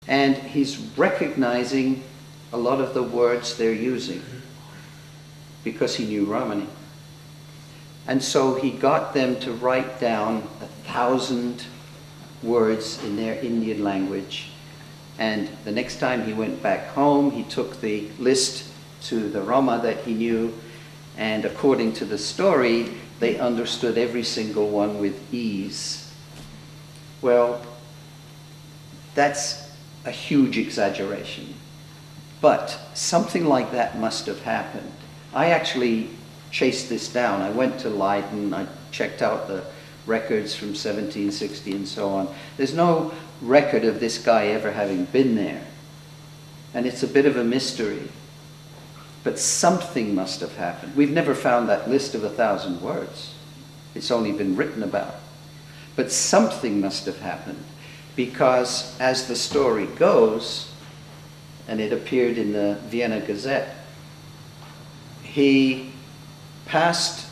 And he's recognizing a lot of the words they're using because he knew Romani. And so he got them to write down 1,000 words in their Indian language. And the next time he went back home, he took the list to the Roma that he knew, and according to the story, they understood every single one with ease. Well, that's a huge exaggeration. But something like that must have happened. I actually chased this down. I went to Leiden, I checked out the records from 1760 and so on. There's no record of this guy ever having been there. And it's a bit of a mystery. But something must have happened. We've never found that list of 1,000 words. It's only been written about. But something must have happened, because as the story goes, and it appeared in the Vienna Gazette, he passed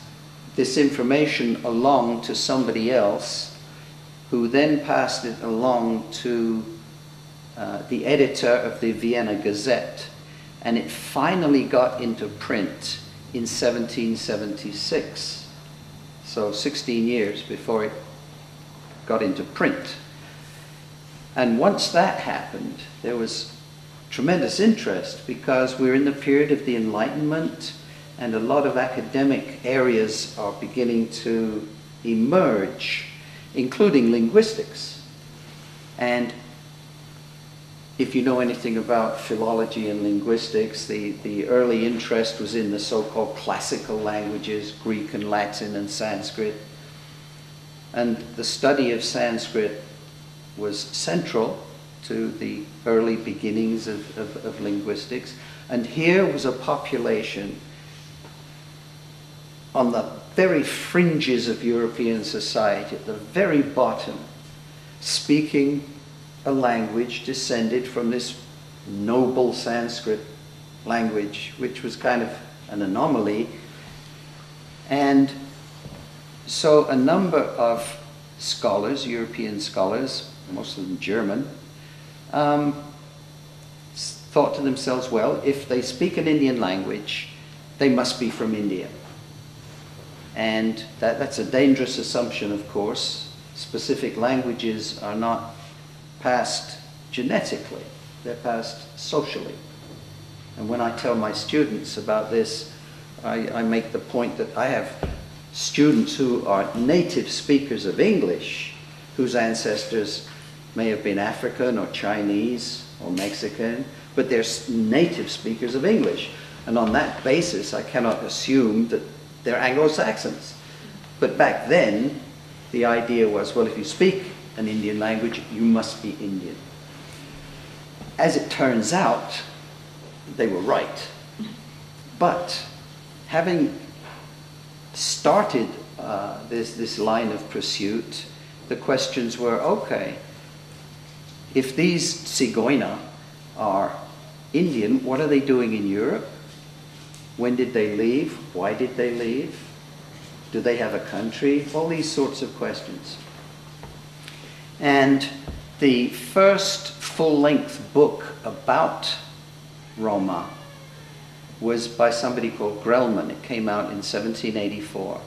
this information along to somebody else, who then passed it along to the editor of the Vienna Gazette, and it finally got into print in 1776, so 16 years before it got into print. And once that happened, there was tremendous interest, because we're in the period of the Enlightenment, and a lot of academic areas are beginning to emerge, including linguistics. And if you know anything about philology and linguistics, the early interest was in the so-called classical languages, Greek and Latin and Sanskrit. And the study of Sanskrit was central to the early beginnings of linguistics. And here was a population on the very fringes of European society, at the very bottom, speaking a language descended from this noble Sanskrit language, which was kind of an anomaly. And so a number of scholars, European scholars, most of them German, thought to themselves, well, if they speak an Indian language, they must be from India. And that's a dangerous assumption, of course. Specific languages are not passed genetically, they're passed socially. And when I tell my students about this, I make the point that I have students who are native speakers of English, whose ancestors may have been African or Chinese or Mexican, but they're native speakers of English. And on that basis, I cannot assume that they're Anglo-Saxons. But back then, the idea was, well, if you speak an Indian language, you must be Indian. As it turns out, they were right. But having started this line of pursuit, the questions were, okay, if these Xylena are Indian, what are they doing in Europe? When did they leave? Why did they leave? Do they have a country? All these sorts of questions. And the first full-length book about Roma was by somebody called Grellman. It came out in 1784.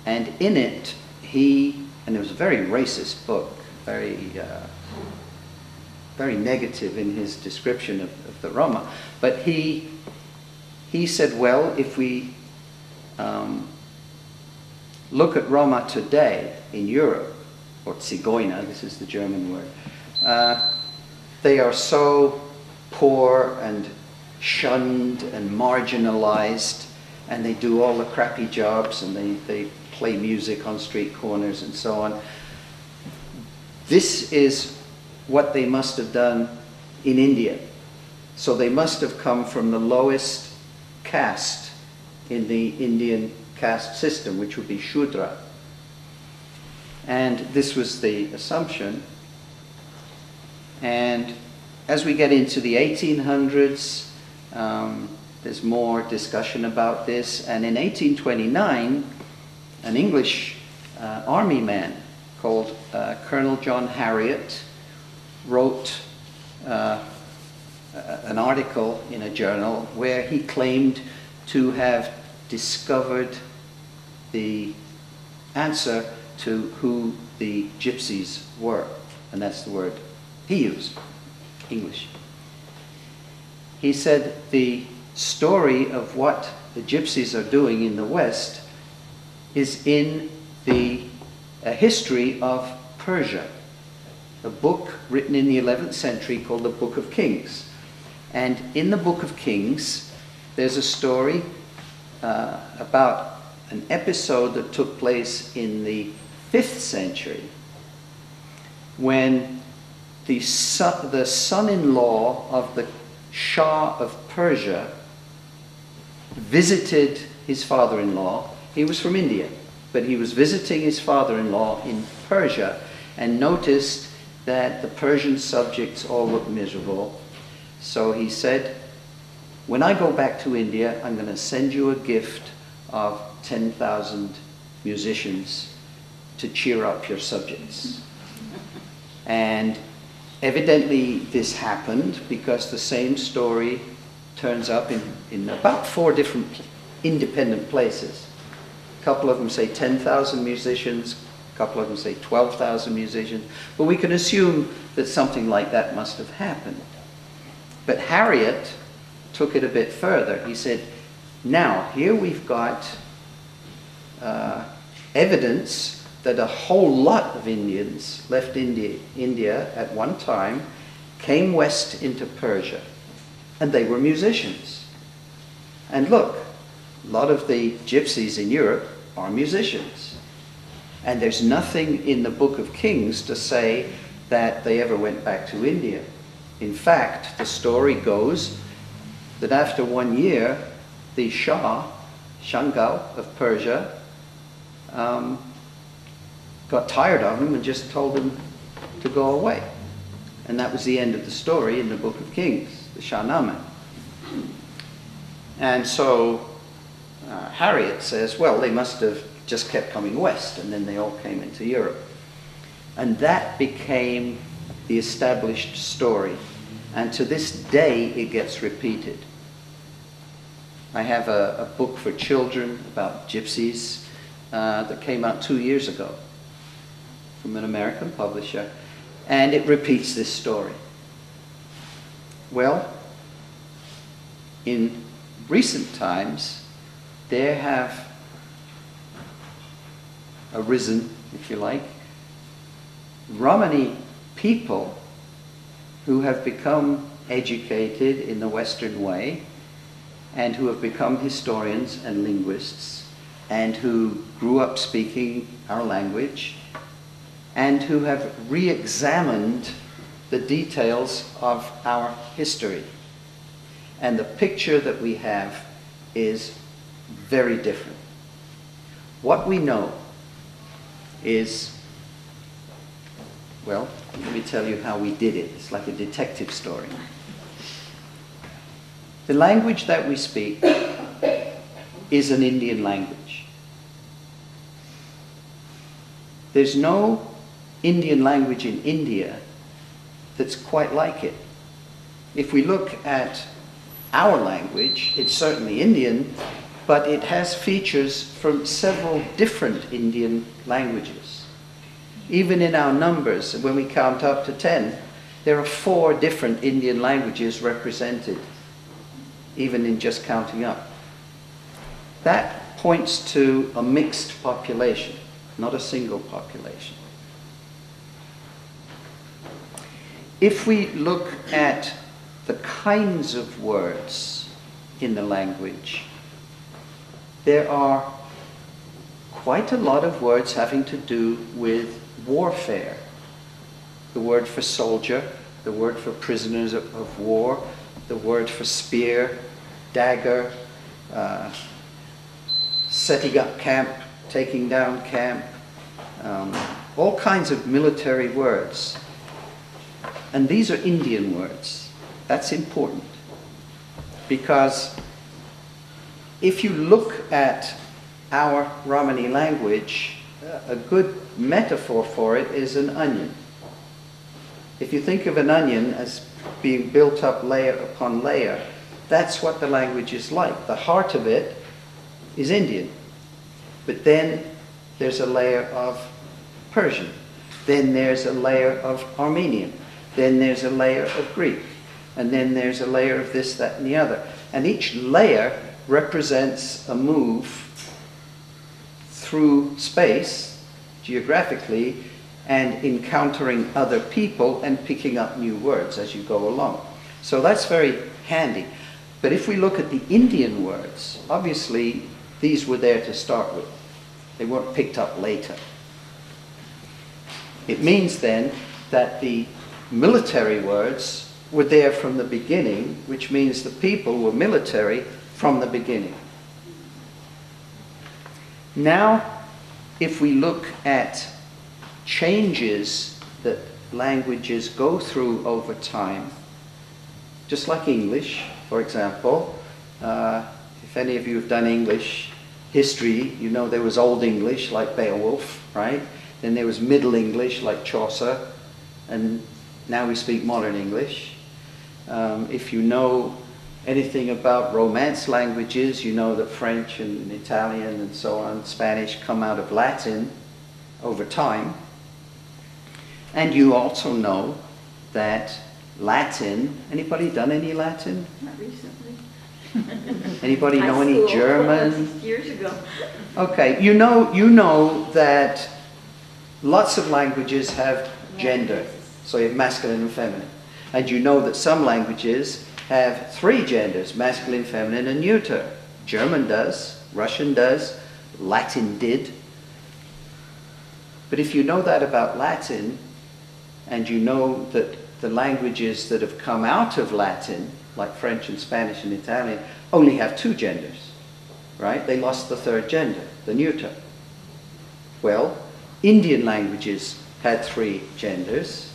And in it, and it was a very racist book, very negative in his description of the Roma, but he said, well, if we look at Roma today in Europe, or Zigeuner, this is the German word, they are so poor and shunned and marginalized, and they do all the crappy jobs, and they play music on street corners and so on. This is what they must have done in India. So they must have come from the lowest caste in the Indian caste system, which would be Shudra. And this was the assumption. And as we get into the 1800s, there's more discussion about this. And in 1829, an English army man called Colonel John Harriot wrote an article in a journal where he claimed to have discovered the answer to who the gypsies were. And that's the word he used, English. He said the story of what the gypsies are doing in the West is in the history of Persia, a book written in the 11th century called the Book of Kings. And in the Book of Kings, there's a story about an episode that took place in the 5th century when the son-in-law of the Shah of Persia visited his father-in-law. He was from India, but he was visiting his father-in-law in Persia and noticed that the Persian subjects all looked miserable. So he said, when I go back to India, I'm going to send you a gift of 10,000 musicians to cheer up your subjects. And evidently this happened because the same story turns up in about 4 different independent places. A couple of them say 10,000 musicians, a couple of them say 12,000 musicians, but we can assume that something like that must have happened. But Harriet took it a bit further. He said, now here we've got evidence that a whole lot of Indians left India at one time, came west into Persia, and they were musicians. And look, a lot of the gypsies in Europe are musicians. And there's nothing in the Book of Kings to say that they ever went back to India. In fact, the story goes that after 1 year, the Shah, Hancock of Persia, got tired of him and just told him to go away. And that was the end of the story in the Book of Kings, the Shahnameh. And so Harriet says, well, they must have just kept coming west, and then they all came into Europe. And that became the established story. And to this day, it gets repeated. I have a book for children about gypsies that came out 2 years ago from an American publisher, and it repeats this story. Well, in recent times, there have arisen, if you like, Romani people who have become educated in the Western way and who have become historians and linguists and who grew up speaking our language and who have re-examined the details of our history. And the picture that we have is very different. What we know is, well, let me tell you how we did it. It's like a detective story. The language that we speak is an Indian language. There's no Indian language in India that's quite like it. If we look at our language, it's certainly Indian, but it has features from several different Indian languages. Even in our numbers, when we count up to 10, there are 4 different Indian languages represented, even in just counting up. That points to a mixed population, not a single population. If we look at the kinds of words in the language, there are quite a lot of words having to do with warfare. The word for soldier, the word for prisoners of war, the word for spear, dagger, setting up camp, taking down camp, all kinds of military words. And these are Indian words. That's important, because if you look at our Romani language, a good metaphor for it is an onion. If you think of an onion as being built up layer upon layer, that's what the language is like. The heart of it is Indian. But then there's a layer of Persian. Then there's a layer of Armenian. Then there's a layer of Greek. And then there's a layer of this, that, and the other. And each layer represents a move through space, geographically, and encountering other people and picking up new words as you go along. So that's very handy. But if we look at the Indian words, obviously these were there to start with. They weren't picked up later. It means then that the military words were there from the beginning, which means the people were military from the beginning. Now, if we look at changes that languages go through over time, just like English, for example, if any of you have done English history, you know there was Old English, like Beowulf, right? Then there was Middle English, like Chaucer, and now we speak modern English. If you know anything about Romance languages, you know that French and Italian and so on, Spanish, come out of Latin over time. And you also know that Latin, anybody done any Latin? Not recently. Anybody know any German? Years ago. Okay, you know that lots of languages have gender. So you have masculine and feminine. And you know that some languages have 3 genders, masculine, feminine, and neuter. German does, Russian does, Latin did. But if you know that about Latin, and you know that the languages that have come out of Latin, like French and Spanish and Italian, only have 2 genders, right? They lost the 3rd gender, the neuter. Well, Indian languages had 3 genders,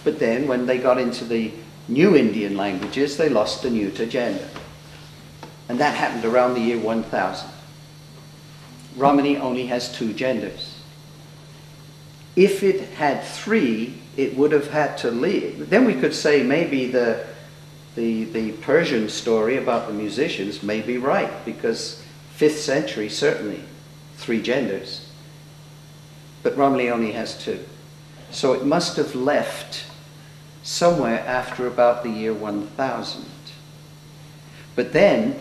but then when they got into the new Indian languages, they lost the neuter gender. And that happened around the year 1000. Romani only has 2 genders. If it had 3, it would have had to leave. Then we could say maybe the Persian story about the musicians may be right, because 5th century, certainly, 3 genders. But Romani only has 2. So it must have left somewhere after about the year 1000. But then,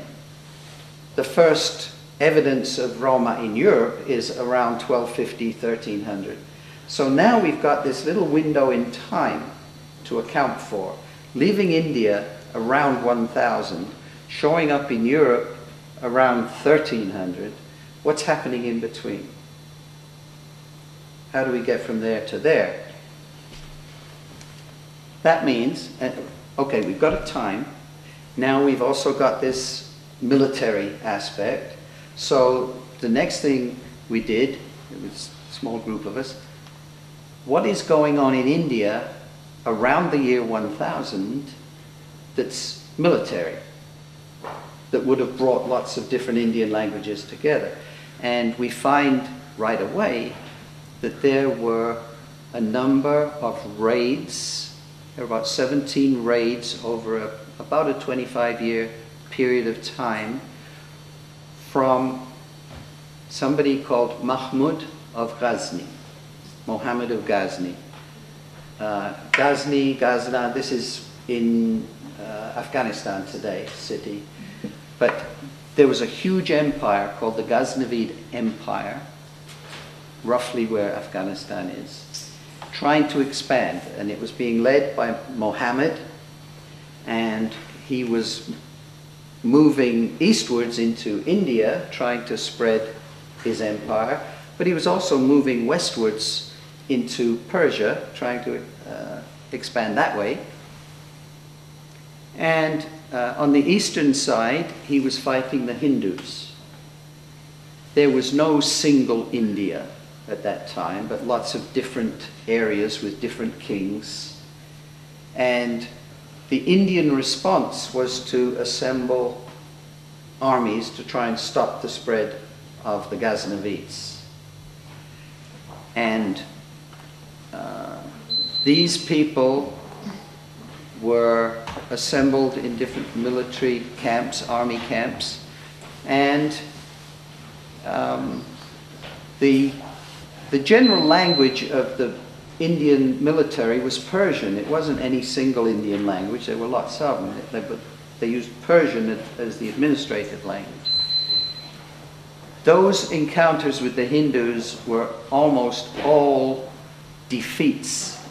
the first evidence of Roma in Europe is around 1250, 1300. So now we've got this little window in time to account for, leaving India around 1000, showing up in Europe around 1300. What's happening in between? How do we get from there to there? That means, okay, we've got a time. Now we've also got this military aspect. So the next thing we did, it was a small group of us, what is going on in India around the year 1000 that's military, that would have brought lots of different Indian languages together? And we find right away that there were a number of raids. There were about 17 raids over about a 25-year period of time from somebody called Mahmud of Ghazni, Mohammed of Ghazni. Ghazna, this is in Afghanistan today, city. But there was a huge empire called the Ghaznavid Empire, roughly where Afghanistan is, trying to expand. And it was being led by Mohammed, and he was moving eastwards into India, trying to spread his empire, but he was also moving westwards into Persia, trying to expand that way. And on the eastern side, he was fighting the Hindus. There was no single India at that time, but lots of different areas with different kings. And the Indian response was to assemble armies to try and stop the spread of the Ghaznavids. And These people were assembled in different military camps, army camps, and the general language of the Indian military was Persian. It wasn't any single Indian language. There were lots of them, but they used Persian as the administrative language. Those encounters with the Hindus were almost all defeats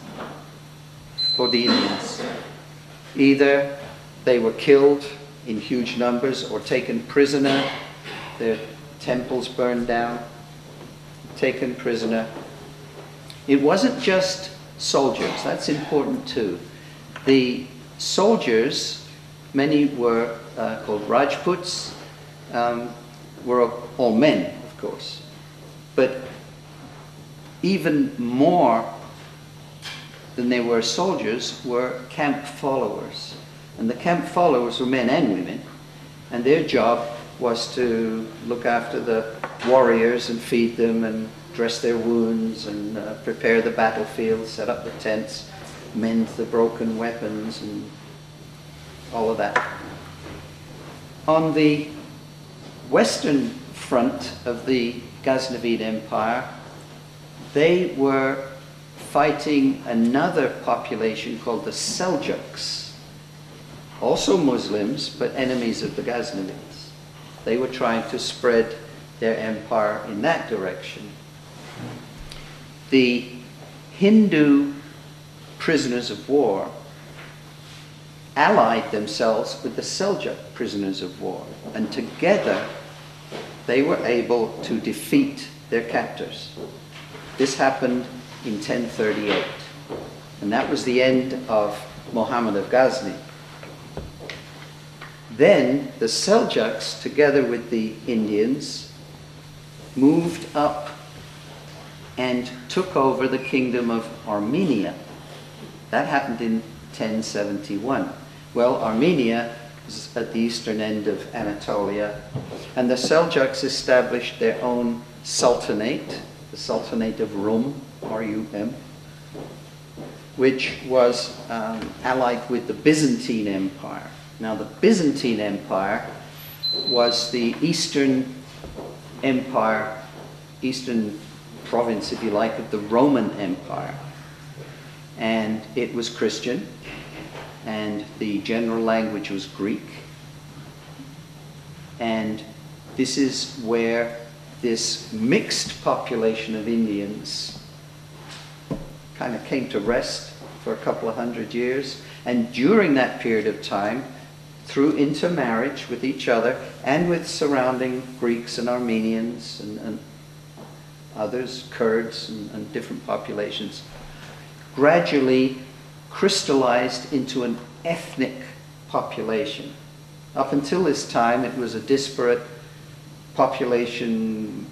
for the Indians. Either they were killed in huge numbers or taken prisoner, their temples burned down, taken prisoner. It wasn't just soldiers, that's important too. The soldiers, many were called Rajputs, were all men, of course. But even more than they were soldiers were camp followers. And the camp followers were men and women, and their job was to look after the warriors and feed them and dress their wounds and prepare the battlefield, set up the tents, mend the broken weapons and all of that. On the western front of the Ghaznavid Empire, they were fighting another population called the Seljuks, also Muslims, but enemies of the Ghaznavids. They were trying to spread their empire in that direction. The Hindu prisoners of war allied themselves with the Seljuk prisoners of war, and together they were able to defeat their captors. This happened in 1038, and that was the end of Muhammad of Ghazni. Then the Seljuks, together with the Indians, moved up and took over the kingdom of Armenia. That happened in 1071. Well, Armenia is at the eastern end of Anatolia, and the Seljuks established their own sultanate, the Sultanate of Rum, R-U-M, which was allied with the Byzantine Empire. Now, the Byzantine Empire was the eastern empire, eastern province, if you like, of the Roman Empire. And it was Christian, and the general language was Greek. And this is where this mixed population of Indians kind of came to rest for a couple of hundred years. And during that period of time, through intermarriage with each other and with surrounding Greeks and Armenians and others, Kurds and different populations, gradually crystallized into an ethnic population. Up until this time, it was a disparate population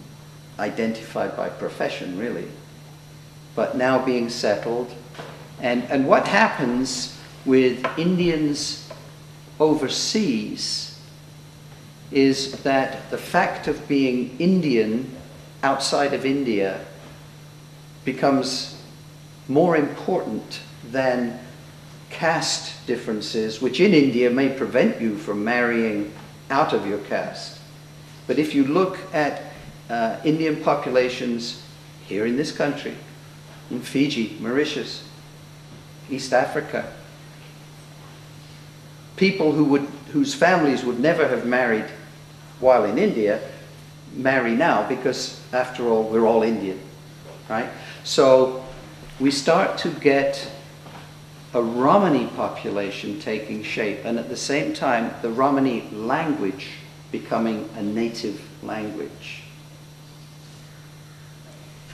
identified by profession, really, but now being settled. And what happens with Indians overseas is that the fact of being Indian outside of India becomes more important than caste differences, which in India may prevent you from marrying out of your caste. But if you look at Indian populations here in this country, in Fiji, Mauritius, East Africa, people whose families would never have married while in India marry now, because after all, we're all Indian, right? So we start to get a Romani population taking shape, and at the same time, the Romani language becoming a native language.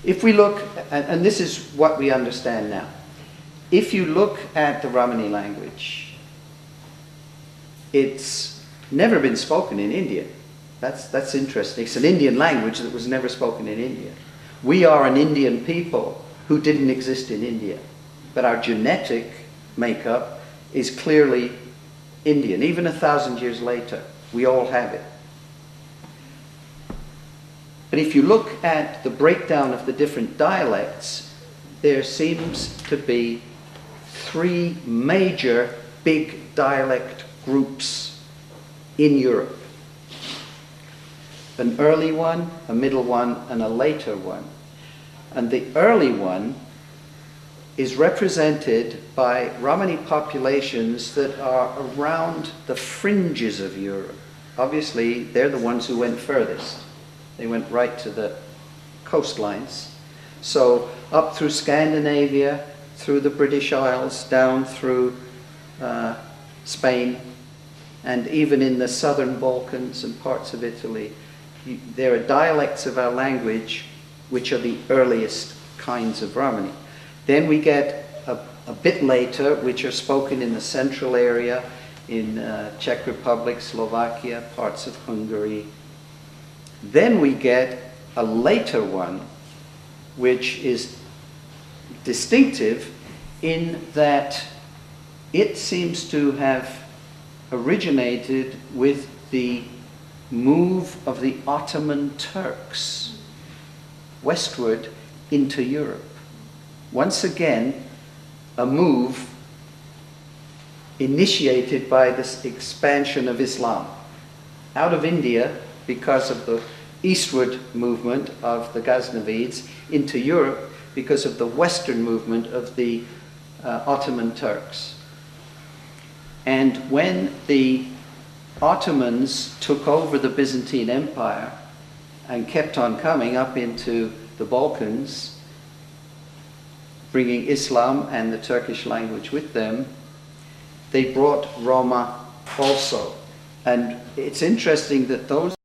If we look, and this is what we understand now, if you look at the Romani language, it's never been spoken in India. That's interesting. It's an Indian language that was never spoken in India. We are an Indian people who didn't exist in India, but our genetic makeup is clearly Indian. Even 1,000 years later, we all have it. But if you look at the breakdown of the different dialects, there seems to be three major big dialect groups in Europe. An early one, a middle one, and a later one. And the early one is represented by Romani populations that are around the fringes of Europe. Obviously, they're the ones who went furthest. They went right to the coastlines. So up through Scandinavia, through the British Isles, down through Spain, and even in the southern Balkans and parts of Italy, there are dialects of our language which are the earliest kinds of Romani. Then we get a bit later, which are spoken in the central area, in Czech Republic, Slovakia, parts of Hungary. Then we get a later one, which is distinctive in that it seems to have originated with the move of the Ottoman Turks westward into Europe. Once again, a move initiated by this expansion of Islam out of India because of the eastward movement of the Ghaznavids, into Europe because of the western movement of the Ottoman Turks. And when the Ottomans took over the Byzantine Empire and kept on coming up into the Balkans, bringing Islam and the Turkish language with them, they brought Roma also. And it's interesting that those